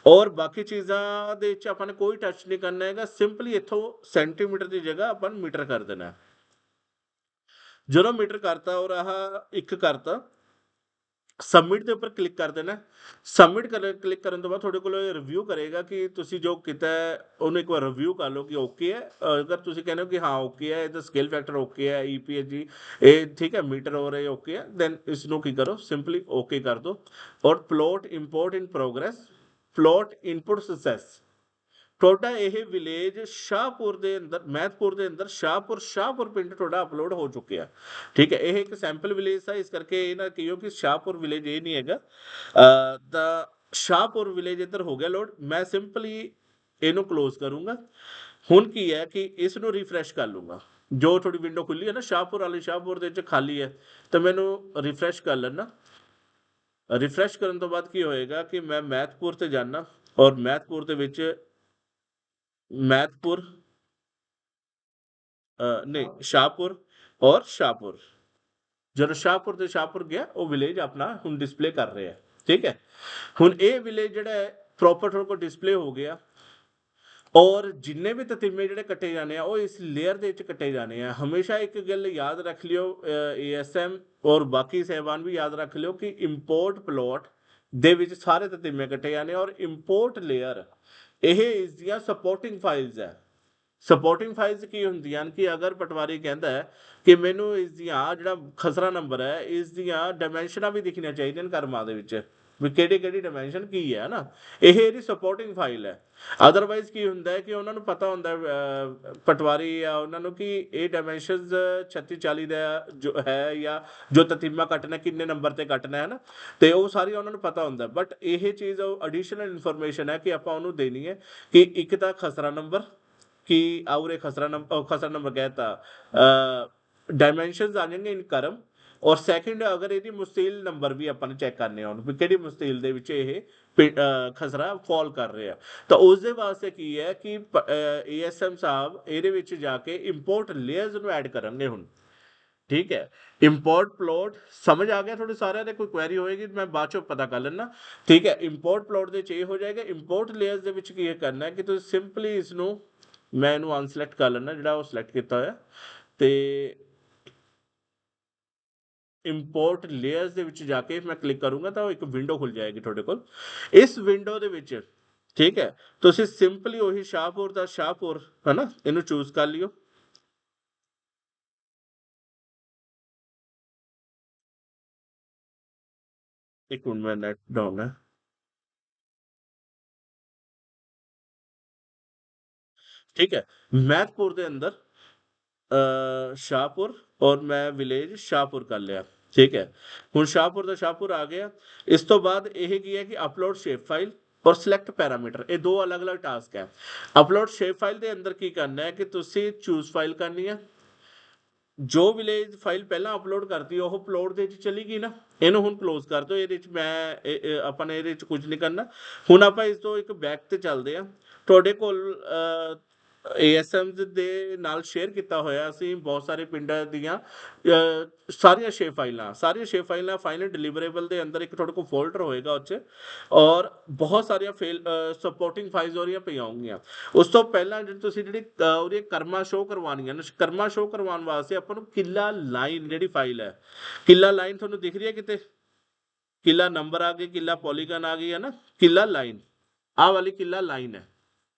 ਔਰ ਬਾਕੀ ਚੀਜ਼ਾਂ ਦੇ ਵਿੱਚ ਆਪਾਂ ਨੇ ਕੋਈ ਟੱਚ ਨਹੀਂ ਕਰਨਾ ਹੈਗਾ। ਸਿੰਪਲੀ ਇੱਥੋਂ ਸੈਂਟੀਮੀਟਰ ਦੀ ਜਗ੍ਹਾ ਆਪਾਂ ਨੂੰ ਮੀਟਰ ਕਰ ਦੇਣਾ। ਜਦੋਂ ਮੀਟਰ ਕਰਤਾ ਔਰ ਆਹ 1 ਕਰਤਾ, ਸਬਮਿਟ ਦੇ ਉੱਪਰ ਕਲਿੱਕ ਕਰ ਦੇਣਾ। ਸਬਮਿਟ ਕਲਿੱਕ ਕਰਨ ਤੋਂ ਬਾਅਦ ਤੁਹਾਡੇ ਕੋਲ ਰਿਵਿਊ ਕਰੇਗਾ ਕਿ ਤੁਸੀਂ ਜੋ ਕੀਤਾ ਉਹਨੂੰ ਇੱਕ ਵਾਰ ਰਿਵਿਊ ਕਰ ਲਓ ਕਿ ਓਕੇ ਹੈ। ਅਗਰ ਤੁਸੀਂ ਕਹਿੰਦੇ ਹੋ ਕਿ ਹਾਂ ਓਕੇ ਹੈ, ਇਹਦਾ ਸਕੇਲ ਫੈਕਟਰ ਓਕੇ ਹੈ, EPSG ਇਹ ਠੀਕ ਹੈ, ਮੀਟਰ ਹੋ ਰਿਹਾ ਓਕੇ ਹੈ, ਦੈਨ ਇਸ ਨੂੰ ਕੀ ਕਰੋ, ਸਿੰਪਲੀ ਓਕੇ ਕਰ ਦਿਓ। ਔਰ ਪਲੋਟ ਇੰਪੋਰਟ ਇਨ ਪ੍ਰੋਗਰੈਸ, ਪਲੋਟ ਇਨਪੁਟ ਸਕਸੈਸ। ਤੁਹਾਡਾ ਇਹ ਵਿਲੇਜ ਸ਼ਾਹਪੁਰ ਦੇ ਅੰਦਰ, ਮਹਿਤਪੁਰ ਦੇ ਅੰਦਰ ਸ਼ਾਹਪੁਰ ਪਿੰਡ ਤੁਹਾਡਾ ਅਪਲੋਡ ਹੋ ਚੁੱਕਿਆ। ਠੀਕ ਹੈ, ਇਹ ਇੱਕ ਸੈਂਪਲ ਵਿਲੇਜ ਹੈ, ਇਸ ਕਰਕੇ ਇਹ ਨਾ ਕਹੀਓ ਕਿ ਸ਼ਾਹਪੁਰ ਵਿਲੇਜ ਇਹ ਨਹੀਂ ਹੈਗਾ। ਤਾਂ ਸ਼ਾਹਪੁਰ ਵਿਲੇਜ ਇੱਧਰ ਹੋ ਗਿਆ ਲੋਡ। ਮੈਂ ਸਿੰਪਲੀ ਇਹਨੂੰ ਕਲੋਜ਼ ਕਰੂੰਗਾ। ਹੁਣ ਕੀ ਹੈ ਕਿ ਇਸ ਨੂੰ ਰਿਫਰੈਸ਼ ਕਰ ਲੂੰਗਾ। ਜੋ ਤੁਹਾਡੀ ਵਿੰਡੋ ਖੁੱਲੀ ਹੈ ਨਾ ਸ਼ਾਹਪੁਰ ਵਾਲੀ, ਸ਼ਾਹਪੁਰ ਦੇ ਵਿੱਚ ਖਾਲੀ ਹੈ, ਤਾਂ ਮੈਨੂੰ ਰਿਫਰੈਸ਼ ਕਰ ਲੈਣਾ। ਰਿਫਰੈਸ਼ ਕਰਨ ਤੋਂ ਬਾਅਦ ਕੀ ਹੋਏਗਾ ਕਿ ਮੈਂ ਮਹਿਤਪੁਰ ਤੇ ਜਾਣਾ ਔਰ ਮਹਿਤਪੁਰ ਦੇ ਵਿੱਚ मैदपुर नहीं शाहपुर और शाहपुर। ਜਦੋਂ ਸ਼ਾਹਪੁਰ ਤੇ ਸ਼ਾਹਪੁਰ ਗਿਆ ਉਹ ਵਿਲੇਜ ਆਪਣਾ ਹੁਣ ਡਿਸਪਲੇ ਕਰ ਰਿਹਾ। ਠੀਕ ਹੈ, ਹੁਣ ਇਹ ਵਿਲੇਜ ਜਿਹੜਾ ਹੈ ਪ੍ਰੋਪਰ ਤੁਹਾਡੇ ਕੋਲ ਡਿਸਪਲੇ ਹੋ ਗਿਆ। ਔਰ ਜਿੰਨੇ ਵੀ ਤਤੀਮੇ ਜਿਹੜੇ ਕੱਟੇ ਜਾਣੇ ਆ ਉਹ ਇਸ ਲੇਅਰ ਦੇ ਵਿੱਚ ਕੱਟੇ ਜਾਣੇ ਆ। ਹਮੇਸ਼ਾ ਇੱਕ ਗੱਲ ਯਾਦ ਰੱਖ ਲਿਓ, ASM ਔਰ ਬਾਕੀ ਸਹਿਬਾਨ ਵੀ ਯਾਦ ਰੱਖ ਲਿਓ ਕਿ ਇੰਪੋਰਟ ਪਲੋਟ ਦੇ ਵਿੱਚ ਸਾਰੇ ਤਤੀਮੇ ਕੱਟੇ ਜਾਣੇ ਔਰ ਇੰਪੋਰਟ ਲੇਅਰ ਇਹ ਇਸ ਦੀਆਂ ਸਪੋਰਟਿੰਗ ਫਾਈਲਸ ਹੈ। ਸਪੋਰਟਿੰਗ ਫਾਈਲਸ ਕੀ ਹੁੰਦੀਆਂ ਹਨ ਕਿ ਅਗਰ ਪਟਵਾਰੀ ਕਹਿੰਦਾ ਹੈ ਕਿ ਮੈਨੂੰ ਇਸ ਦੀਆਂ ਜਿਹੜਾ ਖਸਰਾ ਨੰਬਰ ਹੈ ਇਸ ਦੀਆਂ ਡਾਇਮੈਂਸ਼ਨਾਂ ਵੀ ਦਿਖਣੀਆਂ ਚਾਹੀਦੀਆਂ ਕਰਮਾਂ ਦੇ ਵਿੱਚ, ਵੀ ਕਿਹੜੀ ਡਾਇਮੈਂਸ਼ਨ ਕੀ ਹੈ ਨਾ, ਇਹ ਇਹਦੀ ਸਪੋਰਟਿੰਗ ਫਾਈਲ ਹੈ। ਅਦਰਵਾਈਜ਼ ਕੀ ਹੁੰਦਾ ਹੈ ਕਿ ਉਹਨਾਂ ਨੂੰ ਪਤਾ ਹੁੰਦਾ ਪਟਵਾਰੀ ਆ ਉਹਨਾਂ ਨੂੰ ਕਿ ਇਹ ਡਾਇਮੈਂਸ਼ਨਸ 36 40 ਦਾ ਜੋ ਹੈ ਜਾਂ ਜੋ ਤਤੀਮਾ ਕੱਟਣਾ ਕਿੰਨੇ ਨੰਬਰ ਤੇ ਕੱਟਣਾ ਹੈ ਨਾ, ਤੇ ਉਹ ਸਾਰੀ ਉਹਨਾਂ ਨੂੰ ਪਤਾ ਹੁੰਦਾ। ਬਟ ਇਹ ਚੀਜ਼ ਐਡੀਸ਼ਨਲ ਇਨਫੋਰਮੇਸ਼ਨ ਹੈ ਕਿ ਆਪਾਂ ਉਹਨੂੰ ਦੇਣੀ ਹੈ ਕਿ ਇੱਕ ਤਾਂ ਖਸਰਾ ਨੰਬਰ कि और एक खसरा नंबर कहता डायमेंशनस आ जाएंगे इन करम। ਔਰ ਸੈਕਿੰਡ ਅਗਰ ਇਹਦੀ ਮੁਸਤੀਲ ਨੰਬਰ ਵੀ ਆਪਾਂ ਨੂੰ ਚੈੱਕ ਕਰਨੇ ਆ ਵੀ ਕਿਹੜੀ ਮੁਸਤੀਲ ਦੇ ਵਿੱਚ ਇਹ ਖਸਰਾ ਫਾਲ ਕਰ ਰਿਹਾ। ਤਾਂ ਉਸ ਦੇ ਵਾਸਤੇ ਕੀ ਹੈ ਕਿ ASM ਸਾਹਿਬ ਇਹਦੇ ਵਿੱਚ ਜਾ ਕੇ ਇੰਪੋਰਟ ਲੇਅਰਸ ਨੂੰ ਐਡ ਕਰਨਗੇ ਹੁਣ। ਠੀਕ ਹੈ, ਇੰਪੋਰਟ ਪਲੋਟ ਸਮਝ ਆ ਗਿਆ ਤੁਹਾਡੇ ਸਾਰਿਆਂ ਦੇ? ਕੋਈ ਕੁਐਰੀ ਹੋਏਗੀ ਮੈਂ ਬਾਅਦ ਚੋਂ ਪਤਾ ਕਰ ਲੈਣਾ। ਠੀਕ ਹੈ, ਇੰਪੋਰਟ ਪਲੋਟ ਦੇ ਚ ਇਹ ਹੋ ਜਾਏਗਾ। ਇੰਪੋਰਟ ਲੇਅਰਸ ਦੇ ਵਿੱਚ ਕੀ ਕਰਨਾ ਹੈ ਕਿ ਤੁਸੀਂ ਸਿੰਪਲੀ ਇਸ ਨੂੰ, ਮੈਂ ਇਹਨੂੰ ਅਨਸਿਲੈਕਟ ਕਰ ਲੈਣਾ ਜਿਹੜਾ ਉਹ ਸਿਲੈਕਟ ਕੀਤਾ ਹੋਇਆ, ਤੇ ਇੰਪੋਰਟ ਲੇਅਰਸ ਦੇ ਵਿੱਚ ਜਾ ਕੇ ਮੈਂ ਕਲਿੱਕ ਕਰੂੰਗਾ ਤਾਂ ਉਹ ਇੱਕ ਵਿੰਡੋ ਖੁੱਲ ਜਾਏਗੀ ਤੁਹਾਡੇ ਕੋਲ। ਇਸ ਵਿੰਡੋ ਦੇ ਵਿੱਚ ਠੀਕ ਹੈ ਤੁਸੀਂ ਸਿੰਪਲੀ ਉਹੀ ਸ਼ਾਹਪੁਰ ਦਾ ਸ਼ਾਹਪੁਰ ਹੈ ਨਾ, ਇਹਨੂੰ ਚੂਜ਼ ਕਰ ਲਿਓ। ਇੱਕ ਮਿੰਟ, ਮੈਂ ਨੈਟ ਡਾਊਨ ਹੈ। ठीक है। ਮਹਿਤਪੁਰ ਦੇ ਅੰਦਰ ਸ਼ਾਹਪੁਰ ਔਰ ਮੈਂ ਵਿਲੇਜ ਸ਼ਾਹਪੁਰ ਕਰ ਲਿਆ, ਠੀਕ ਹੈ। ਹੁਣ ਸ਼ਾਹਪੁਰ ਦਾ ਸ਼ਾਹਪੁਰ ਆ ਗਿਆ। ਇਸ ਤੋਂ ਬਾਅਦ ਇਹ ਕੀ ਹੈ ਕਿ ਅਪਲੋਡ ਸ਼ੇਪ ਫਾਈਲ ਔਰ ਸਿਲੈਕਟ ਪੈਰਾਮੀਟਰ, ਇਹ ਦੋ ਅਲੱਗ-ਅਲੱਗ ਟਾਸਕ ਹੈ। ਅਪਲੋਡ ਸ਼ੇਪ ਫਾਈਲ ਦੇ ਅੰਦਰ ਕੀ ਕਰਨਾ ਹੈ ਕਿ ਤੁਸੀਂ ਚੂਜ਼ ਫਾਈਲ ਕਰਨੀ ਹੈ। ਜੋ ਵਿਲੇਜ ਫਾਈਲ ਪਹਿਲਾਂ ਅਪਲੋਡ ਕਰਤੀ ਉਹ ਅਪਲੋਡ ਦੇ ਵਿੱਚ ਚਲੀ ਗਈ ਨਾ, ਇਹਨੂੰ ਹੁਣ ਕਲੋਜ਼ ਕਰ ਦਿਓ। ਇਹਦੇ 'ਚ ਆਪਾਂ ਨੇ ਇਹਦੇ 'ਚ ਕੁਝ ਨਹੀਂ ਕਰਨਾ। ਹੁਣ ਆਪਾਂ ਇਸ ਤੋਂ ਇੱਕ ਬੈਕ ਤੇ ਚੱਲਦੇ ਹਾਂ। ਤੁਹਾਡੇ ਕੋਲ ਏਐਸਐਮਜ਼ ਦੇ ਨਾਲ ਸ਼ੇਅਰ ਕੀਤਾ ਹੋਇਆ ਅਸੀਂ ਬਹੁਤ ਸਾਰੇ ਪਿੰਡਾਂ ਦੀਆਂ ਸਾਰੀਆਂ ਸ਼ੇਪ ਫਾਈਲਾਂ ਫਾਈਨਲ ਡਿਲੀਵਰੇਬਲ ਦੇ ਅੰਦਰ ਇੱਕ ਤੁਹਾਡੇ ਕੋਲ ਫੋਲਡਰ ਹੋਏਗਾ ਉਹ 'ਚ, ਔਰ ਬਹੁਤ ਸਾਰੀਆਂ ਸਪੋਰਟਿੰਗ ਫਾਈਲਸ ਉਹਦੀਆਂ ਪਈਆਂ ਹੋਣਗੀਆਂ। ਉਸ ਤੋਂ ਪਹਿਲਾਂ ਤੁਸੀਂ ਜਿਹੜੀ ਉਹਦੀਆਂ ਕਰਮਾਂ ਸ਼ੋਅ ਕਰਵਾਉਣੀਆਂ ਨੇ, ਕਰਮਾਂ ਸ਼ੋਅ ਕਰਵਾਉਣ ਵਾਸਤੇ ਆਪਾਂ ਨੂੰ ਕਿੱਲਾ ਲਾਈਨ ਜਿਹੜੀ ਫਾਈਲ ਹੈ, ਕਿੱਲਾ ਲਾਈਨ ਤੁਹਾਨੂੰ ਦਿਖ ਰਹੀ ਹੈ ਕਿਤੇ? ਕਿੱਲਾ ਨੰਬਰ ਆ ਗਈ, ਕਿੱਲਾ ਪੋਲੀਗਨ ਆ ਗਈ ਹੈ ਨਾ, ਕਿੱਲਾ ਲਾਈਨ, ਆਹ ਵਾਲੀ ਕਿੱਲਾ ਲਾਈਨ ਹੈ।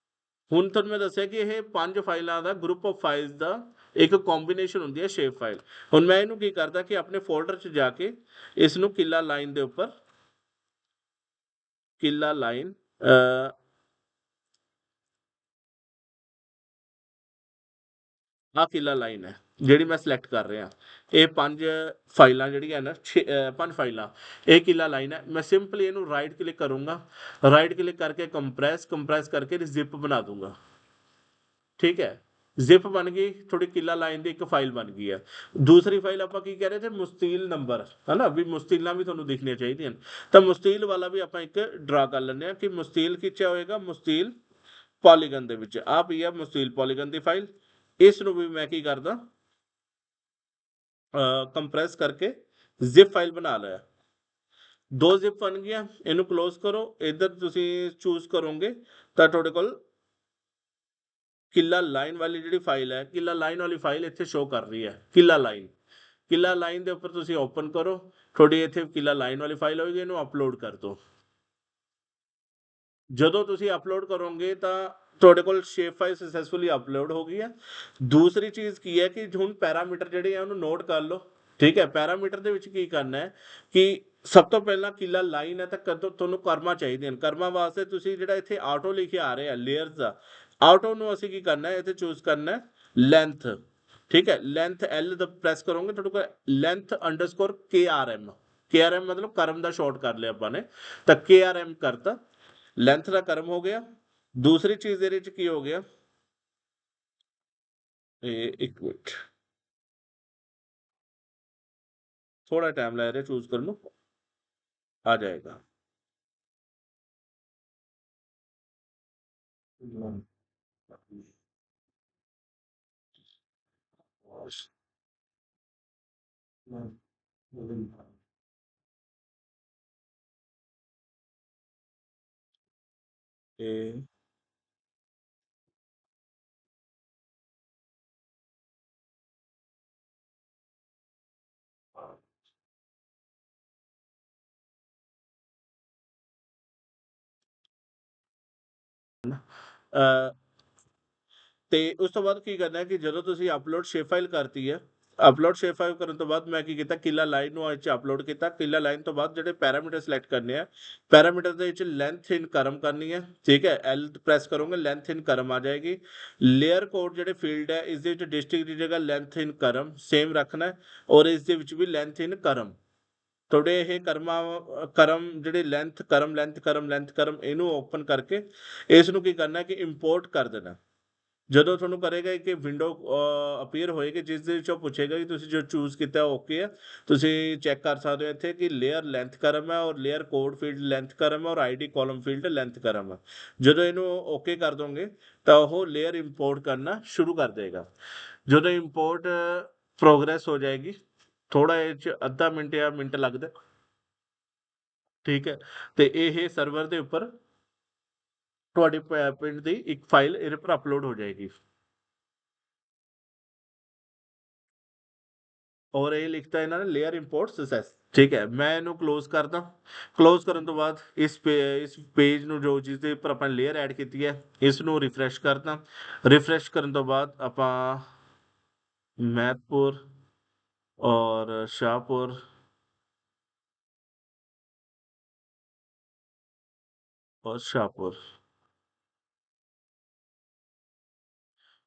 ਹੁਣ ਤੁਹਾਨੂੰ ਮੈਂ ਦੱਸਿਆ ਕਿ ਇਹ 5 ਫਾਈਲਾਂ ਦਾ ਗਰੁੱਪ ਆਫ ਫਾਈਲਸ ਦਾ ਇੱਕ ਕੰਬੀਨੇਸ਼ਨ ਹੁੰਦੀ ਹੈ ਸ਼ੇਪ ਫਾਈਲ। ਹੁਣ ਮੈਂ ਇਹਨੂੰ ਕੀ ਕਰਦਾ ਕਿ ਆਪਣੇ ਫੋਲਡਰ 'ਚ ਜਾ ਕੇ ਇਸ ਨੂੰ ਕਿੱਲਾ ਲਾਈਨ ਦੇ ਉੱਪਰ, ਕਿੱਲਾ ਲਾਈਨ ਆਹ ਕਿੱਲਾ ਲਾਈਨ ਹੈ ਜਿਹੜੀ ਮੈਂ ਸਿਲੈਕਟ ਕਰ ਰਿਹਾ। ਇਹ 5 ਫਾਈਲਾਂ ਜਿਹੜੀਆਂ ਨਾ 5 ਫਾਈਲਾਂ, ਇਹ ਕਿੱਲਾ ਲਾਈਨ ਹੈ। ਮੈਂ ਸਿੰਪਲੀ ਇਹਨੂੰ ਰਾਈਟ ਕਲਿੱਕ ਕਰੂੰਗਾ, ਰਾਈਟ ਕਲਿੱਕ ਕਰਕੇ ਕੰਪਰੈਸ ਕਰਕੇ ਜ਼ਿਪ ਬਣਾ ਦੂੰਗਾ, ਠੀਕ ਹੈ। ਜ਼ਿਪ ਬਣ ਗਈ ਤੁਹਾਡੀ ਕਿੱਲਾ ਲਾਈਨ ਦੀ ਇੱਕ ਫਾਈਲ ਬਣ ਗਈ ਹੈ। ਦੂਸਰੀ ਫਾਈਲ ਆਪਾਂ ਕੀ ਕਹਿ ਰਹੇ ਤੇ ਮੁਸਤੀਲ ਨੰਬਰ, ਹੈ ਨਾ, ਵੀ ਮੁਸਤੀਲਾਂ ਵੀ ਤੁਹਾਨੂੰ ਦਿਖਣੀਆਂ ਚਾਹੀਦੀਆਂ ਨੇ। ਤਾਂ ਮੁਸਤੀਲ ਵਾਲਾ ਵੀ ਆਪਾਂ ਇੱਕ ਡਰਾ ਕਰ ਲੈਂਦੇ ਹਾਂ ਕਿ ਮੁਸਤੀਲ ਖਿੱਚਿਆ ਹੋਏਗਾ, ਮੁਸਤੀਲ ਪੋਲੀਗਨ ਦੇ ਵਿੱਚ ਆ ਪਈ ਆ ਮੁਸਤੀਲ ਪੋਲੀਗਨ ਦੀ ਫਾਈਲ। ਇਸ ਨੂੰ ਵੀ ਮੈਂ ਕੀ ਕਰਦਾ, ਕੰਪਰੈਸ ਕਰਕੇ ਜ਼ਿਪ ਫਾਈਲ ਬਣਾ ਲਿਆ। ਦੋ ਜ਼ਿਪ ਬਣ ਗਿਆ, ਇਹਨੂੰ ਕਲੋਜ਼ ਕਰੋ। ਇੱਧਰ ਤੁਸੀਂ ਚੂਜ਼ ਕਰੋਗੇ ਤਾਂ ਤੁਹਾਡੇ ਕੋਲ ਕਿੱਲਾ ਲਾਈਨ ਵਾਲੀ ਜਿਹੜੀ ਫਾਈਲ ਹੈ, ਕਿੱਲਾ ਲਾਈਨ ਵਾਲੀ ਫਾਈਲ ਇੱਥੇ ਸ਼ੋ ਕਰ ਰਹੀ ਹੈ, ਕਿੱਲਾ ਲਾਈਨ। ਕਿੱਲਾ ਲਾਈਨ ਦੇ ਉੱਪਰ ਤੁਸੀਂ ਓਪਨ ਕਰੋ, ਤੁਹਾਡੀ ਇੱਥੇ ਕਿੱਲਾ ਲਾਈਨ ਵਾਲੀ ਫਾਈਲ ਹੋਏਗੀ, ਇਹਨੂੰ ਅਪਲੋਡ ਕਰ ਦਿਓ। ਜਦੋਂ ਤੁਸੀਂ ਅਪਲੋਡ ਕਰੋਗੇ ਤਾਂ ਤੁਹਾਡੇ ਕੋਲ ਸ਼ੇਪ ਫਾਈਲ ਸਕਸੈਸਫੁਲੀ ਅਪਲੋਡ ਹੋ ਗਈ ਹੈ। ਦੂਸਰੀ ਚੀਜ਼ ਕੀ ਹੈ ਕਿ ਹੁਣ ਪੈਰਾਮੀਟਰ ਜਿਹੜੇ ਆ ਉਹਨੂੰ ਨੋਟ ਕਰ ਲਓ, ਠੀਕ ਹੈ। ਪੈਰਾਮੀਟਰ ਦੇ ਵਿੱਚ ਕੀ ਕਰਨਾ ਹੈ ਕਿ ਸਭ ਤੋਂ ਪਹਿਲਾਂ ਕਿੱਲਾ ਲਾਈਨ ਹੈ ਤਾਂ ਕਦੋਂ ਤੁਹਾਨੂੰ ਕਰਮਾਂ ਚਾਹੀਦੀਆਂ ਨੇ। ਕਰਮਾਂ ਵਾਸਤੇ ਤੁਸੀਂ ਜਿਹੜਾ ਇੱਥੇ ਆਟੋ ਲਿਖਿਆ ਆ ਰਿਹਾ ਲੇਅਰਸ ਦਾ, ਆਟੋ ਨੂੰ ਅਸੀਂ ਕੀ ਕਰਨਾ ਹੈ, ਇੱਥੇ ਚੂਜ਼ ਕਰਨਾ ਲੈਂਥ, ਠੀਕ ਹੈ। ਲੈਂਥ ਐਲ ਦਾ ਪ੍ਰੈਸ ਕਰੋਗੇ ਤੁਹਾਡੇ ਕੋਲ ਲੈਂਥ ਅੰਡਰਸਕੋਰ KRM, KRM ਮਤਲਬ ਕਰਮ ਦਾ ਸ਼ਾਰਟ ਕਰ ਲਿਆ ਆਪਾਂ ਨੇ, ਤਾਂ KRM ਕਰਤਾ, ਲੈਂਥ ਦਾ ਕਰਮ ਹੋ ਗਿਆ। ਦੂਸਰੀ ਚੀਜ਼ ਇਹਦੇ ਵਿੱਚ ਕੀ ਹੋ ਗਿਆ, ਇਹ ਇੱਕ ਮਿੰਟ ਥੋੜਾ ਟਾਈਮ ਲੱਗ ਰਿਹਾ ਚੂਜ਼ ਕਰਨ ਨੂੰ, ਆ ਜਾਏਗਾ। ਇਹ ਅ, ਤੇ ਉਸ ਤੋਂ ਬਾਅਦ ਕੀ ਕਰਨਾ ਹੈ ਕਿ ਜਦੋਂ ਤੁਸੀਂ ਅਪਲੋਡ ਸ਼ੇਪ ਫਾਈਲ ਕਰਤੀ ਹੈ, ਅਪਲੋਡ ਸ਼ੇਪ ਫਾਈਲ ਕਰਨ ਤੋਂ ਬਾਅਦ ਮੈਂ ਕੀ ਕੀਤਾ, ਕਿੱਲਾ ਲਾਈਨ ਨੂੰ ਇਹ 'ਚ ਅਪਲੋਡ ਕੀਤਾ। ਕਿੱਲਾ ਲਾਈਨ ਤੋਂ ਬਾਅਦ ਜਿਹੜੇ ਪੈਰਾਮੀਟਰ ਸਿਲੈਕਟ ਕਰਨੇ ਆ, ਪੈਰਾਮੀਟਰ ਦੇ ਵਿੱਚ ਲੈਂਥ ਇਨ ਕਰਮ ਕਰਨੀ ਹੈ, ਠੀਕ ਹੈ। ਐਲ ਪ੍ਰੈਸ ਕਰੋਗੇ ਲੈਂਥ ਇਨ ਕਰਮ ਆ ਜਾਏਗੀ। ਲੇਅਰ ਕੋਡ ਜਿਹੜੇ ਫੀਲਡ ਹੈ ਇਸ ਦੇ ਵਿੱਚ ਡਿਸਟ੍ਰਿਕਟ ਦੀ ਜਗ੍ਹਾ ਲੈਂਥ ਇਨ ਕਰਮ ਸੇਮ ਰੱਖਣਾ ਹੈ, ਔਰ ਇਸ ਦੇ ਵਿੱਚ ਵੀ ਲੈਂਥ ਇਨ ਕਰਮ। ਤੁਹਾਡੇ ਇਹ ਕਰਮ ਜਿਹੜੇ ਲੈਂਥ ਕਰਮ ਇਹਨੂੰ ਓਪਨ ਕਰਕੇ ਇਸ ਨੂੰ ਕੀ ਕਰਨਾ ਕਿ ਇੰਪੋਰਟ ਕਰ ਦੇਣਾ। ਜਦੋਂ ਤੁਹਾਨੂੰ ਕਰੇਗਾ ਕਿ ਵਿੰਡੋ ਅਪੀਅਰ ਹੋਏਗੀ ਜਿਸ ਦੇ ਵਿੱਚੋਂ ਪੁੱਛੇਗਾ ਕਿ ਤੁਸੀਂ ਜੋ ਚੂਜ਼ ਕੀਤਾ ਓਕੇ ਹੈ। ਤੁਸੀਂ ਚੈੱਕ ਕਰ ਸਕਦੇ ਹੋ ਇੱਥੇ ਕਿ ਲੇਅਰ ਲੈਂਥ ਕਰਮ ਹੈ, ਔਰ ਲੇਅਰ ਕੋਡ ਫੀਲਡ ਲੈਂਥ ਕਰਮ ਹੈ, ਔਰ ਆਈਡੀ ਕਾਲਮ ਫੀਲਡ ਲੈਂਥ ਕਰਮ ਹੈ। ਜਦੋਂ ਇਹਨੂੰ ਓਕੇ ਕਰ ਦੋਗੇ ਤਾਂ ਉਹ ਲੇਅਰ ਇੰਪੋਰਟ ਕਰਨਾ ਸ਼ੁਰੂ ਕਰ ਦੇਗਾ। ਜਦੋਂ ਇੰਪੋਰਟ ਪ੍ਰੋਗਰੈਸ ਹੋ ਜਾਏਗੀ, ਥੋੜਾ ਇਹ 'ਚ ਅੱਧਾ ਮਿੰਟ ਜਾਂ ਮਿੰਟ ਲੱਗਦਾ, ਠੀਕ ਹੈ। ਤੇ ਇਹ ਸਰਵਰ ਦੇ ਉੱਪਰ ਤੁਹਾਡੇ ਪਿੰਡ ਦੀ ਇੱਕ ਫਾਈਲ ਇਹਦੇ ਪਰ ਅਪਲੋਡ ਹੋ ਜਾਏਗੀ। ਔਰ ਇਹ ਲਿਖਤਾ ਇਹਨਾਂ ਨੇ ਲੇਅਰ ਇੰਪੋਰਟ ਸਕਸੈਸ, ਠੀਕ ਹੈ। ਮੈਂ ਇਹਨੂੰ ਕਲੋਜ਼ ਕਰਦਾ। ਕਲੋਜ਼ ਕਰਨ ਤੋਂ ਬਾਅਦ ਇਸ ਪੇਜ ਨੂੰ ਜੋ ਜਿਸ ਦੇ ਉੱਪਰ ਆਪਾਂ ਲੇਅਰ ਐਡ ਕੀਤੀ ਹੈ ਇਸ ਨੂੰ ਰਿਫਰੈਸ਼ ਕਰਦਾ। ਰਿਫਰੈਸ਼ ਕਰਨ ਤੋਂ ਬਾਅਦ ਆਪਾਂ ਮਹਿਤਪੁਰ ਔਰ ਸ਼ਾਹਪੁਰ ਔਰ ਸ਼ਾਹਪੁਰ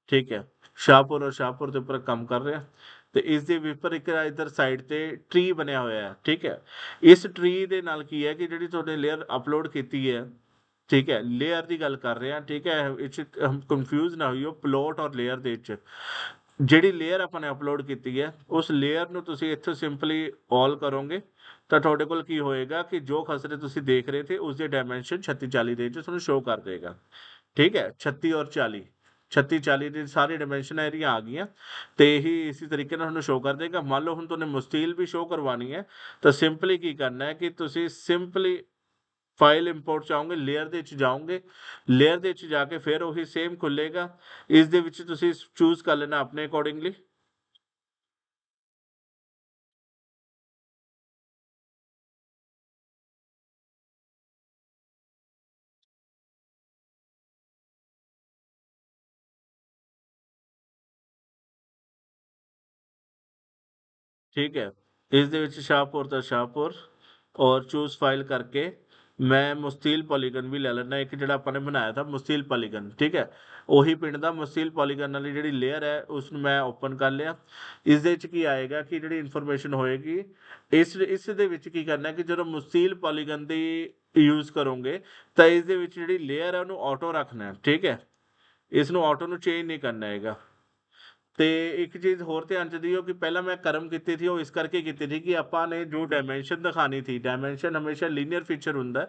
ठीक है, शाहपुर और शाहपुर ਦੇ ਉੱਪਰ ਕੰਮ ਕਰ ਰਿਹਾ ਤੇ ਇਸ ਦੇ ਉੱਪਰ ਇੱਕ ਇਧਰ ਸਾਈਡ ਤੇ ਟਰੀ ਬਣਿਆ ਹੋਇਆ ਹੈ। ਠੀਕ ਹੈ, ਇਸ ਟਰੀ ਦੇ ਨਾਲ ਕੀ ਹੈ ਕਿ ਜਿਹੜੀ ਤੁਹਾਡੇ ਲੇਅਰ ਅਪਲੋਡ ਕੀਤੀ ਹੈ, ਠੀਕ ਹੈ, ਲੇਅਰ ਦੀ ਗੱਲ ਕਰ ਰਹੇ ਹਾਂ। ਠੀਕ ਹੈ, ਇਹ 'ਚ ਕਨਫਿਊਜ਼ ਨਾ ਹੋਈਓ ਪਲੋਟ ਔਰ ਲੇਅਰ ਦੇ ਵਿੱਚ। ਜਿਹੜੀ ਲੇਅਰ ਆਪਾਂ ਨੇ ਅਪਲੋਡ ਕੀਤੀ ਹੈ ਉਸ ਲੇਅਰ ਨੂੰ ਤੁਸੀਂ ਇੱਥੋਂ ਸਿੰਪਲੀ ਆਲ ਕਰੋਗੇ ਤਾਂ ਤੁਹਾਡੇ ਕੋਲ ਕੀ ਹੋਏਗਾ ਕਿ ਜੋ ਖਸਰੇ ਤੁਸੀਂ ਦੇਖ ਰਹੇ ਥੇ ਉਸਦੇ ਡਾਇਮੈਂਸ਼ਨ 36 40 ਦੇ ਵਿੱਚ ਤੁਹਾਨੂੰ ਸ਼ੋ ਕਰ ਦੇਗਾ। ਠੀਕ ਹੈ, 36 ਔਰ 40 36 40 ਦੀ ਸਾਰੀ ਡਾਇਮੈਂਸ਼ਨ ਏਰੀਆ ਆ ਗਈਆਂ ਤੇ ਇਹੀ ਇਸੇ ਤਰੀਕੇ ਨਾਲ ਤੁਹਾਨੂੰ ਸ਼ੋ ਕਰ ਦੇਗਾ। ਮੰਨ ਲਓ ਹੁਣ ਤੁਹਾਨੂੰ ਮੁਸਤੀਲ ਵੀ ਸ਼ੋ ਕਰਵਾਉਣੀ ਹੈ ਤਾਂ ਸਿੰਪਲੀ ਕੀ ਕਰਨਾ ਹੈ ਕਿ ਤੁਸੀਂ ਸਿੰਪਲੀ ਫਾਈਲ ਇੰਪੋਰਟ ਚਾਹੋਗੇ, ਲੇਅਰ ਦੇ ਵਿੱਚ ਜਾਓਗੇ, ਲੇਅਰ ਦੇ ਵਿੱਚ ਜਾ ਕੇ ਫਿਰ ਉਹੀ ਸੇਮ ਖੁੱਲੇਗਾ। ਇਸ ਦੇ ਵਿੱਚ ਤੁਸੀਂ ਚੂਜ਼ ਕਰ ਲੈਣਾ ਆਪਣੇ ਅਕੋਰਡਿੰਗਲੀ। ਠੀਕ ਹੈ, ਇਸ ਦੇ ਵਿੱਚ ਸ਼ਾਹਪੁਰ ਦਾ ਸ਼ਾਹਪੁਰ ਔਰ ਚੂਜ਼ ਫਾਈਲ ਕਰਕੇ ਮੈਂ ਮੁਸਤੀਲ ਪੋਲੀਗਨ ਵੀ ਲੈ ਲੈਣਾ, ਇੱਕ ਜਿਹੜਾ ਆਪਾਂ ਨੇ ਬਣਾਇਆ था ਮੁਸਤੀਲ ਪੋਲੀਗਨ। ਠੀਕ ਹੈ, ਉਹੀ ਪਿੰਡ ਦਾ ਮੁਸਤੀਲ ਪੋਲੀਗਨ ਵਾਲੀ ਜਿਹੜੀ ਲੇਅਰ ਹੈ ਉਸ ਨੂੰ ਮੈਂ ਓਪਨ ਕਰ ਲਿਆ। ਇਸ ਦੇ ਵਿੱਚ ਕੀ ਆਏਗਾ ਕਿ ਜਿਹੜੀ ਇਨਫੋਰਮੇਸ਼ਨ ਹੋਏਗੀ ਇਸ ਦੇ ਵਿੱਚ ਕੀ ਕਰਨਾ ਕਿ ਜਦੋਂ ਮੁਸਤੀਲ ਪੋਲੀਗਨ ਦੀ ਯੂਜ਼ ਕਰੋਗੇ ਤਾਂ ਇਸ ਦੇ ਵਿੱਚ ਜਿਹੜੀ ਲੇਅਰ ਹੈ ਉਹਨੂੰ ਆਟੋ ਰੱਖਣਾ। ਠੀਕ ਹੈ, ਇਸ ਨੂੰ ਆਟੋ ਨੂੰ ਚੇਂਜ ਨਹੀਂ ਕਰਨਾ ਹੈਗਾ। ਤੇ ਇੱਕ ਚੀਜ਼ ਹੋਰ ਧਿਆਨ ਚ ਦਿਓ ਕਿ ਪਹਿਲਾਂ ਮੈਂ ਕਰਮ ਕੀਤੀ ਸੀ ਉਹ ਇਸ ਕਰਕੇ ਕੀਤੀ ਸੀ ਕਿ ਆਪਾਂ ਨੇ ਜੋ ਡਾਇਮੈਂਸ਼ਨ ਦਿਖਾਣੀ ਸੀ, ਡਾਇਮੈਂਸ਼ਨ ਹਮੇਸ਼ਾ ਲੀਨੀਅਰ ਫੀਚਰ ਹੁੰਦਾ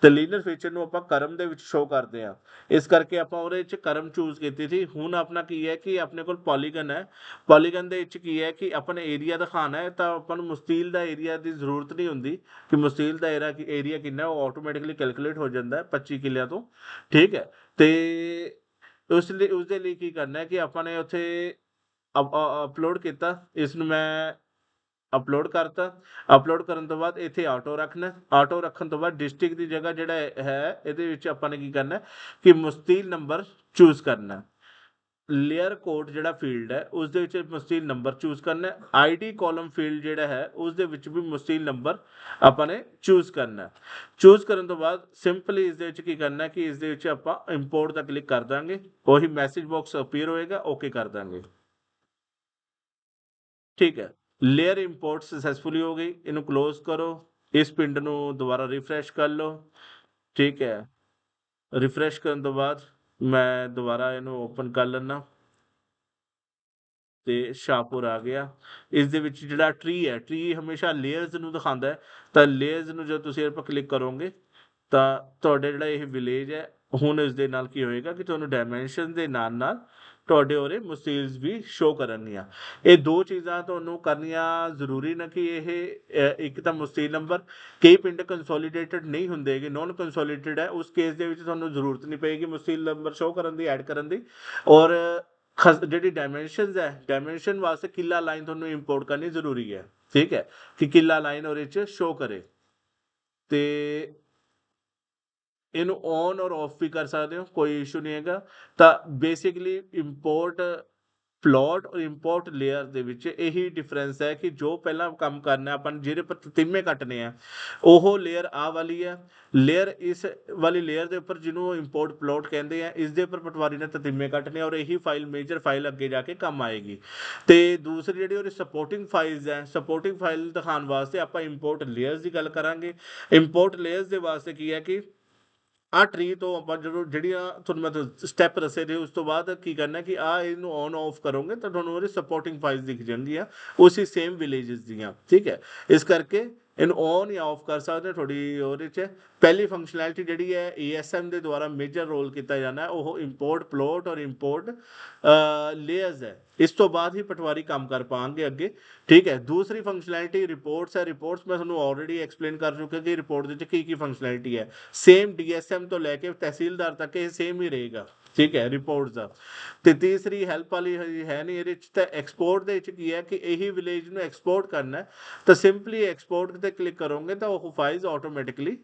ਤੇ ਲੀਨੀਅਰ ਫੀਚਰ ਨੂੰ ਆਪਾਂ ਕਰਮ ਦੇ ਵਿੱਚ ਸ਼ੋ ਕਰਦੇ ਆ। ਇਸ ਕਰਕੇ ਆਪਾਂ ਉਹਦੇ ਵਿੱਚ ਕਰਮ ਚੂਜ਼ ਕੀਤੀ ਸੀ। ਹੁਣ ਆਪਣਾ ਕੀ ਹੈ ਕਿ ਆਪਣੇ ਕੋਲ ਪੋਲੀਗਨ ਹੈ, ਪੋਲੀਗਨ ਦੇ ਵਿੱਚ ਕੀ ਹੈ ਕਿ ਆਪਾਂ ਨੇ ਏਰੀਆ ਦਿਖਾਣਾ ਹੈ ਤਾਂ ਆਪਾਂ ਨੂੰ ਮੁਸਤੀਲ ਦਾ ਏਰੀਆ ਦੀ ਜ਼ਰੂਰਤ ਨਹੀਂ ਹੁੰਦੀ ਕਿ ਮੁਸਤੀਲ ਦਾ ਏਰੀਆ ਕਿੰਨਾ, ਉਹ ਆਟੋਮੈਟਿਕਲੀ ਕੈਲਕੂਲੇਟ ਹੋ ਜਾਂਦਾ ਹੈ 25 ਕਿੱਲਿਆਂ ਤੋਂ। ਠੀਕ ਹੈ, ਤੇ ਉਸਦੇ ਲਈ ਕੀ ਕਰਨਾ ਹੈ ਕਿ ਆਪਾਂ ਨੇ ਉੱਥੇ ਅਪਲੋਡ ਕੀਤਾ, ਇਸ ਨੂੰ ਮੈਂ ਅਪਲੋਡ ਕਰਤਾ। ਅਪਲੋਡ ਕਰਨ ਤੋਂ ਬਾਅਦ ਇੱਥੇ ਆਟੋ ਰੱਖਣਾ, ਆਟੋ ਰੱਖਣ ਤੋਂ ਬਾਅਦ ਡਿਸਟ੍ਰਿਕਟ ਦੀ ਜਗ੍ਹਾ ਜਿਹੜਾ ਹੈ ਇਹਦੇ ਵਿੱਚ ਆਪਾਂ ਨੇ ਕੀ ਕਰਨਾ ਕਿ ਮੁਸਤੀਲ ਨੰਬਰ ਚੂਜ਼ ਕਰਨਾ। ਲੇਅਰ ਕੋਡ ਜਿਹੜਾ ਫੀਲਡ ਹੈ ਉਸ ਦੇ ਵਿੱਚ ਮੁਸਤੀਲ ਨੰਬਰ ਚੂਜ਼ ਕਰਨਾ। ਆਈਡੀ ਕਾਲਮ ਫੀਲਡ ਜਿਹੜਾ ਹੈ ਉਸ ਦੇ ਵਿੱਚ ਵੀ ਮੁਸਤੀਲ ਨੰਬਰ ਆਪਾਂ ਨੇ ਚੂਜ਼ ਕਰਨਾ। ਚੂਜ਼ ਕਰਨ ਤੋਂ ਬਾਅਦ ਸਿੰਪਲੀ ਇਸ ਦੇ ਵਿੱਚ ਕੀ ਕਰਨਾ ਕਿ ਇਸ ਦੇ ਵਿੱਚ ਆਪਾਂ ਇੰਪੋਰਟ ਦਾ ਕਲਿੱਕ ਕਰ ਦਾਂਗੇ, ਉਹੀ ਮੈਸੇਜ ਬਾਕਸ ਅਪੀਅਰ ਹੋਏਗਾ, ਓਕੇ ਕਰ ਦਾਂਗੇ। ਠੀਕ ਹੈ, ਲੇਅਰ ਇੰਪੋਰਟ ਸਕਸੈਸਫੁਲੀ ਹੋ ਗਈ, ਇਹਨੂੰ ਕਲੋਜ਼ ਕਰੋ। ਇਸ ਪਿੰਡ ਨੂੰ ਦੁਬਾਰਾ ਰਿਫਰੈਸ਼ ਕਰ ਲਓ। ਠੀਕ ਹੈ, ਰਿਫਰੈਸ਼ ਕਰਨ ਤੋਂ ਬਾਅਦ ਮੈਂ ਦੁਬਾਰਾ ਇਹਨੂੰ ਓਪਨ ਕਰ ਲੈਣਾ ਤੇ ਸ਼ਾਹਪੁਰ ਆ ਗਿਆ। ਇਸ ਦੇ ਵਿੱਚ ਜਿਹੜਾ ਟਰੀ ਹੈ, ਟਰੀ ਹਮੇਸ਼ਾ ਲੇਅਰਸ ਨੂੰ ਦਿਖਾਉਂਦਾ ਹੈ ਤਾਂ ਲੇਅਰਸ ਨੂੰ ਜਦੋਂ ਤੁਸੀਂ ਇਹ ਪਰ ਕਲਿੱਕ ਕਰੋਗੇ ਤਾਂ ਤੁਹਾਡੇ ਜਿਹੜਾ ਇਹ ਵਿਲੇਜ ਹੈ ਹੁਣ ਇਸ ਦੇ ਨਾਲ ਕੀ ਹੋਏਗਾ ਕਿ ਤੁਹਾਨੂੰ ਡਾਇਮੈਂਸ਼ਨ ਦੇ ਨਾਲ ਨਾਲ ਤੁਹਾਡੇ ਉਹਦੇ ਮੁਸਤੀਲਸ ਵੀ ਸ਼ੋ ਕਰਨਗੀਆਂ। ਇਹ ਦੋ ਚੀਜ਼ਾਂ ਤੁਹਾਨੂੰ ਕਰਨੀਆਂ ਜ਼ਰੂਰੀ ਨਾ ਕਿ ਇੱਕ ਤਾਂ ਮੁਸਤੀਲ ਨੰਬਰ, ਕਈ ਪਿੰਡ ਕੰਸੋਲੀਡੇਟਡ ਨਹੀਂ ਹੁੰਦੇ ਕਿ ਨੋਨ ਕੰਸੋਲੀਡੇਟਡ ਹੈ, ਉਸ ਕੇਸ ਦੇ ਵਿੱਚ ਤੁਹਾਨੂੰ ਜ਼ਰੂਰਤ ਨਹੀਂ ਪਏਗੀ ਮੁਸਤੀਲ ਨੰਬਰ ਸ਼ੋ ਕਰਨ ਦੀ, ਐਡ ਕਰਨ ਦੀ। ਔਰ ਜਿਹੜੀ ਡਾਇਮੈਂਸ਼ਨਸ ਹੈ, ਡਾਇਮੈਂਸ਼ਨ ਵਾਸਤੇ ਕਿੱਲਾ ਲਾਈਨ ਤੁਹਾਨੂੰ ਇੰਪੋਰਟ ਕਰਨੀ ਜ਼ਰੂਰੀ ਹੈ। ਠੀਕ ਹੈ, ਕਿ ਕਿੱਲਾ ਲਾਈਨ ਉਹਦੇ 'ਚ ਸ਼ੋ ਕਰੇ ਤੇ ਇਹਨੂੰ ਔਨ ਔਰ ਆਫ ਵੀ ਕਰ ਸਕਦੇ ਹੋ, ਕੋਈ ਇਸ਼ੂ ਨਹੀਂ ਹੈਗਾ। ਤਾਂ ਬੇਸਿਕਲੀ ਇੰਪੋਰਟ ਪਲਾਟ ਔਰ ਇੰਪੋਰਟ ਲੇਅਰ ਦੇ ਵਿੱਚ ਇਹੀ ਡਿਫਰੈਂਸ ਹੈ ਕਿ ਜੋ ਪਹਿਲਾਂ ਕੰਮ ਕਰਨਾ ਆਪਾਂ ਨੂੰ ਜਿਹਦੇ ਪਰ ਤਤੀਮੇ ਕੱਟਣੇ ਆ ਉਹ ਲੇਅਰ ਆ ਵਾਲੀ ਹੈ। ਲੇਅਰ ਇਸ ਵਾਲੀ ਲੇਅਰ ਦੇ ਉੱਪਰ ਜਿਹਨੂੰ ਇੰਪੋਰਟ ਪਲਾਟ ਕਹਿੰਦੇ ਆ, ਇਸ ਦੇ ਉੱਪਰ ਪਟਵਾਰੀ ਨੇ ਤਤੀਮੇ ਕੱਟਣੇ ਔਰ ਇਹੀ ਫਾਈਲ ਮੇਜਰ ਫਾਈਲ ਅੱਗੇ ਜਾ ਕੇ ਕੰਮ ਆਏਗੀ। ਤੇ ਦੂਸਰੀ ਜਿਹੜੀ ਉਹਦੀ ਸਪੋਰਟਿੰਗ ਫਾਈਲਸ ਹੈ, ਸਪੋਰਟਿੰਗ ਫਾਈਲ ਦਿਖਾਉਣ ਵਾਸਤੇ ਆਪਾਂ ਇੰਪੋਰਟ ਲੇਅਰਸ ਦੀ ਗੱਲ ਕਰਾਂਗੇ। ਇੰਪੋਰਟ ਲੇਅਰਸ ਦੇ ਵਾਸਤੇ ਕੀ ਹੈ ਕਿ ਆਹ ਟਰੀ ਤੋਂ ਆਪਾਂ ਜਦੋਂ ਜਿਹੜੀਆਂ ਤੁਹਾਨੂੰ ਮੈਂ ਸਟੈਪ ਦੱਸੇ ਨੇ ਉਸ ਤੋਂ ਬਾਅਦ ਕੀ ਕਰਨਾ ਕਿ ਇਹਨੂੰ ਔਨ ਆਫ ਕਰੋਗੇ ਤਾਂ ਤੁਹਾਨੂੰ ਉਹਦੇ ਸਪੋਰਟਿੰਗ ਫਾਈਲਸ ਦਿਖ ਜਾਣਗੀਆਂ ਉਸੇ ਸੇਮ ਵਿਲੇजेस ਦੀਆਂ। ਠੀਕ ਹੈ, ਇਸ ਕਰਕੇ ਇਹਨੂੰ ਔਨ ਜਾਂ ਆਫ ਕਰ ਸਕਦੇ ਹੋ ਤੁਹਾਡੀ ਉਹਦੇ 'ਚ। ਪਹਿਲੀ ਫੰਕਸ਼ਨੈਲਿਟੀ ਜਿਹੜੀ ਹੈ ESM ਦੇ ਦੁਆਰਾ ਮੇਜਰ ਰੋਲ ਕੀਤਾ ਜਾਣਾ ਉਹ ਇੰਪੋਰਟ ਪਲੋਟ ਔਰ ਇੰਪੋਰਟ ਲੇਅਰਸ ਹੈ। ਇਸ ਤੋਂ ਬਾਅਦ ਹੀ ਪਟਵਾਰੀ ਕੰਮ ਕਰ ਪਾਉਣਗੇ ਅੱਗੇ। ਠੀਕ ਹੈ, ਦੂਸਰੀ ਫੰਕਸ਼ਨੈਲਿਟੀ ਰਿਪੋਰਟਸ ਹੈ। ਰਿਪੋਰਟਸ ਮੈਂ ਤੁਹਾਨੂੰ ਆਲਰੇਡੀ ਐਕਸਪਲੇਨ ਕਰ ਚੁੱਕਿਆ ਕਿ ਰਿਪੋਰਟ ਦੇ ਵਿੱਚ ਕੀ ਫੰਕਸ਼ਨੈਲਿਟੀ ਹੈ। ਸੇਮ DSM ਤੋਂ ਲੈ ਕੇ ਤਹਿਸੀਲਦਾਰ ਤੱਕ ਇਹ ਸੇਮ ਹੀ ਰਹੇਗਾ। ਠੀਕ ਹੈ, ਰਿਪੋਰਟਸ ਦਾ। ਤੇ ਤੀਸਰੀ ਹੈਲਪ ਵਾਲੀ ਹੈ ਨਹੀਂ ਇਹਦੇ 'ਚ। ਤਾਂ ਐਕਸਪੋਰਟ ਦੇ ਵਿੱਚ ਕੀ ਹੈ ਕਿ ਇਹੀ ਵਿਲੇਜ ਨੂੰ ਐਕਸਪੋਰਟ ਕਰਨਾ ਤਾਂ ਸਿੰਪਲੀ ਐਕਸਪੋਰਟ 'ਤੇ ਕਲਿੱਕ ਕਰੋਗੇ ਤਾਂ ਉਹ ਫਾਈਲਸ ਆਟੋਮੈਟਿਕਲੀ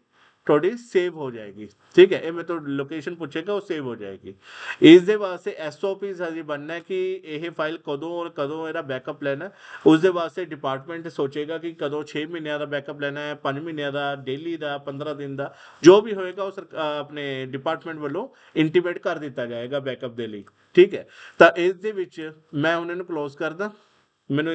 ਤੁਹਾਡੀ ਸੇਵ ਹੋ ਜਾਏਗੀ। ਠੀਕ ਹੈ, ਇਹ ਮੈਂ ਤੋਂ ਲੋਕੇਸ਼ਨ ਪੁੱਛੇਗਾ, ਉਹ ਸੇਵ ਹੋ ਜਾਏਗੀ। ਇਸ ਦੇ ਵਾਸਤੇ ਐਸਓਪੀ ਸਾਡੀ ਬਣਨਾ ਹੈ ਕਿ ਇਹ ਫਾਈਲ ਕਦੋਂ ਔਰ ਕਦੋਂ ਇਹਦਾ ਬੈਕਅਪ ਲੈਣਾ ਹੈ। ਉਸ ਦੇ ਵਾਸਤੇ ਡਿਪਾਰਟਮੈਂਟ ਸੋਚੇਗਾ ਕਿ ਕਦੋਂ 6 ਮਹੀਨਿਆਂ ਦਾ ਬੈਕਅਪ ਲੈਣਾ ਹੈ, 5 ਮਹੀਨਿਆਂ ਦਾ, ਡੇਲੀ ਦਾ, 15 ਦਿਨ ਦਾ, ਜੋ ਵੀ ਹੋਏਗਾ ਉਹ ਆਪਣੇ ਡਿਪਾਰਟਮੈਂਟ ਵੱਲੋਂ ਇੰਟੀਮੇਟ ਕਰ ਦਿੱਤਾ ਜਾਏਗਾ ਬੈਕਅਪ ਦੇ ਲਈ। ਠੀਕ ਹੈ, ਤਾਂ ਇਸ ਦੇ ਵਿੱਚ ਮੈਂ ਉਹਨਾਂ ਨੂੰ ਕਲੋਜ਼ ਕਰਦਾ। ਮੈਨੂੰ